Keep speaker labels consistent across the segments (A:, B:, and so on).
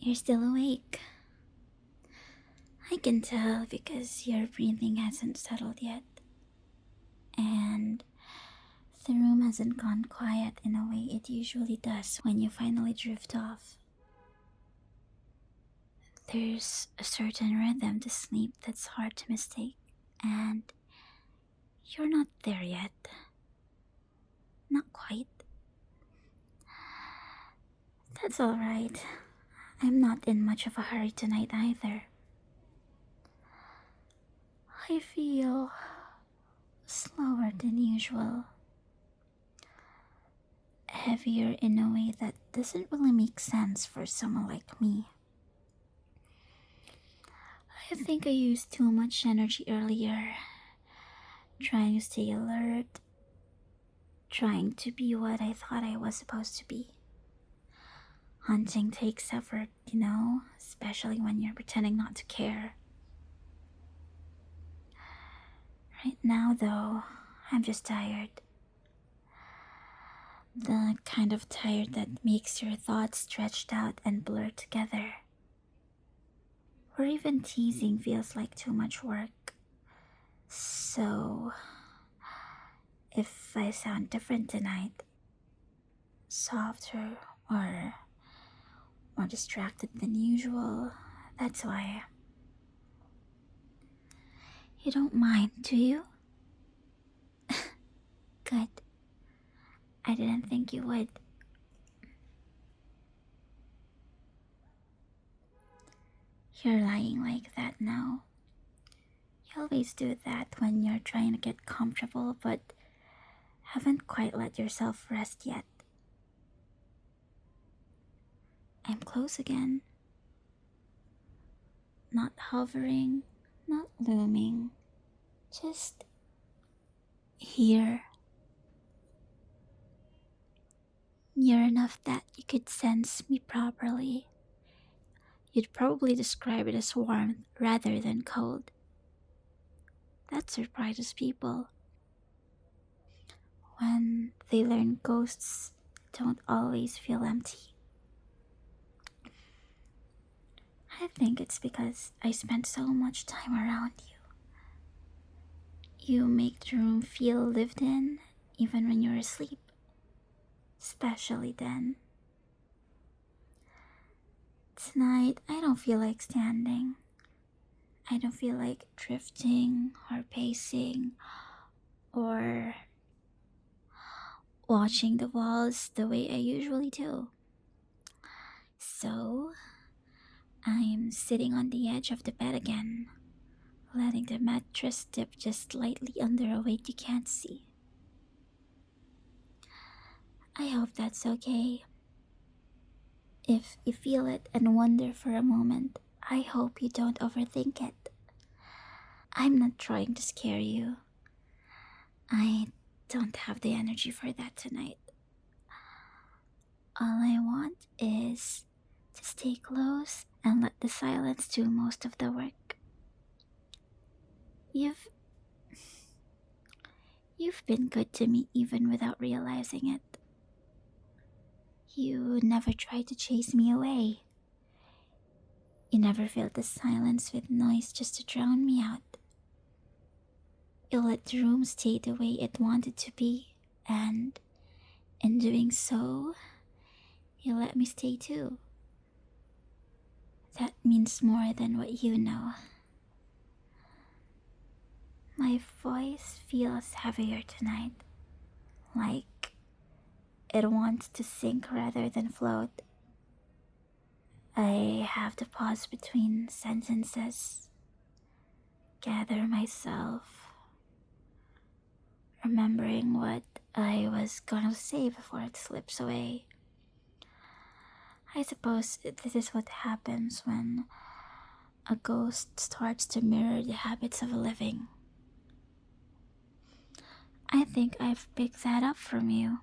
A: You're still awake. I can tell because your breathing hasn't settled yet. And the room hasn't gone quiet in a way it usually does when you finally drift off. There's a certain rhythm to sleep that's hard to mistake, and you're not there yet. Not quite. That's alright. I'm not in much of a hurry tonight either. I feel slower than usual. Heavier in a way that doesn't really make sense for someone like me. I think I used too much energy earlier, trying to stay alert, trying to be what I thought I was supposed to be. Hunting takes effort, especially when you're pretending not to care. Right now, though, I'm just tired. The kind of tired that makes your thoughts stretched out and blur together. Or even teasing feels like too much work. So, if I sound different tonight, softer or more distracted than usual, that's why. You don't mind, do you? Good. I didn't think you would. You're lying like that now. You always do that when you're trying to get comfortable but haven't quite let yourself rest yet. I'm close again. Not hovering, not looming, just here. Near enough that you could sense me properly. You'd probably describe it as warmth rather than cold. That surprises people. When they learn ghosts don't always feel empty. I think it's because I spent so much time around you. You make the room feel lived in even when you're asleep. Especially then. Tonight, I don't feel like standing. I don't feel like drifting or pacing or watching the walls the way I usually do. So, I'm sitting on the edge of the bed again, letting the mattress dip just slightly under a weight you can't see. I hope that's okay. If you feel it and wonder for a moment, I hope you don't overthink it. I'm not trying to scare you. I don't have the energy for that tonight. All I want is to stay close and let the silence do most of the work. You've been good to me even without realizing it. You never tried to chase me away. You never filled the silence with noise just to drown me out. You let the room stay the way it wanted to be, and in doing so, you let me stay too. That means more than what you know. My voice feels heavier tonight, like it wants to sink rather than float. I have to pause between sentences, gather myself, remembering what I was gonna say before it slips away. I suppose this is what happens when a ghost starts to mirror the habits of a living. I think I've picked that up from you.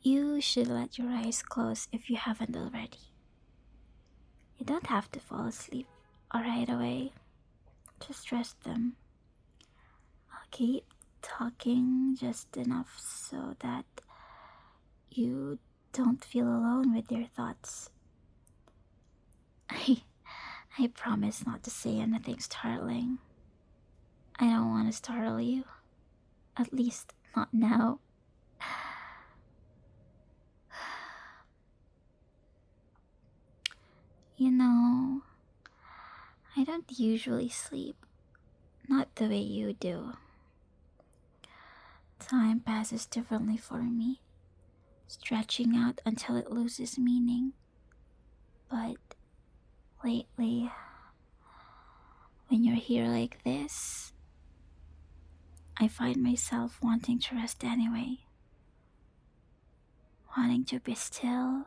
A: You should let your eyes close if you haven't already. You don't have to fall asleep right away. Just rest them. I'll keep talking just enough so that you don't feel alone with your thoughts. I, I promise not to say anything startling. I don't want to startle you. At least, not now. You know, I don't usually sleep. Not the way you do. Time passes differently for me, stretching out until it loses meaning. But lately, when you're here like this, I find myself wanting to rest anyway. Wanting to be still,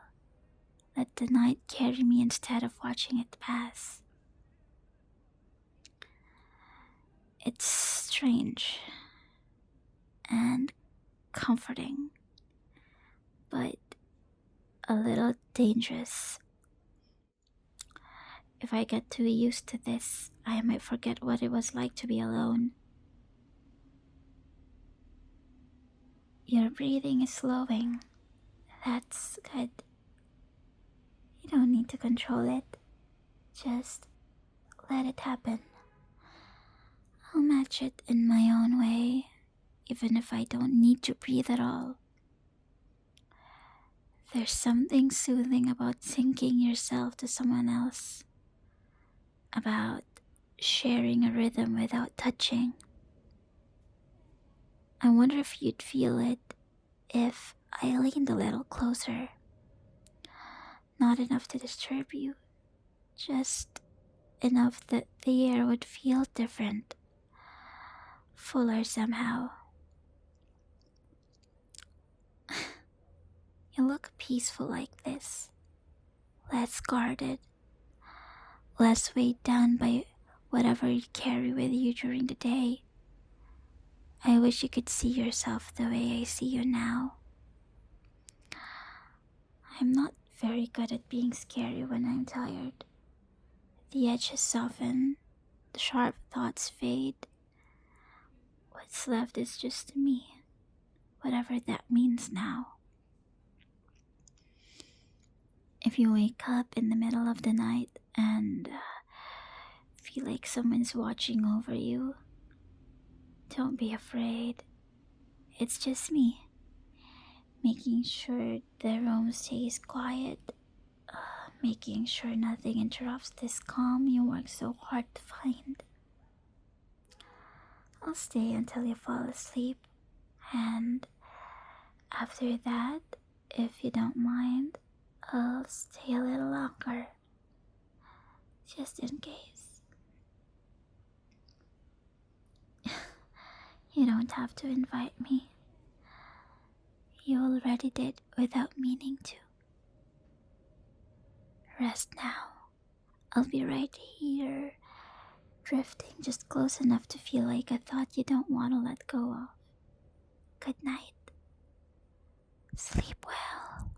A: let the night carry me instead of watching it pass. It's strange and comforting, but a little dangerous. If I get too used to this, I might forget what it was like to be alone. Your breathing is slowing. That's good. You don't need to control it. Just let it happen. I'll match it in my own way, even if I don't need to breathe at all. There's something soothing about syncing yourself to someone else, about sharing a rhythm without touching. I wonder if you'd feel it if I leaned a little closer. Not enough to disturb you, just enough that the air would feel different, fuller somehow. You look peaceful like this, less guarded, less weighed down by whatever you carry with you during the day. I wish you could see yourself the way I see you now. I'm not very good at being scary when I'm tired. The edges soften, the sharp thoughts fade. What's left is just me, whatever that means now. If you wake up in the middle of the night and feel like someone's watching over you, don't be afraid. It's just me, making sure the room stays quiet, making sure nothing interrupts this calm you work so hard to find. I'll stay until you fall asleep, and after that, if you don't mind, I'll stay a little longer, just in case. You don't have to invite me. You already did without meaning to. Rest now. I'll be right here, drifting just close enough to feel like a thought you don't want to let go of. Good night. Sleep well.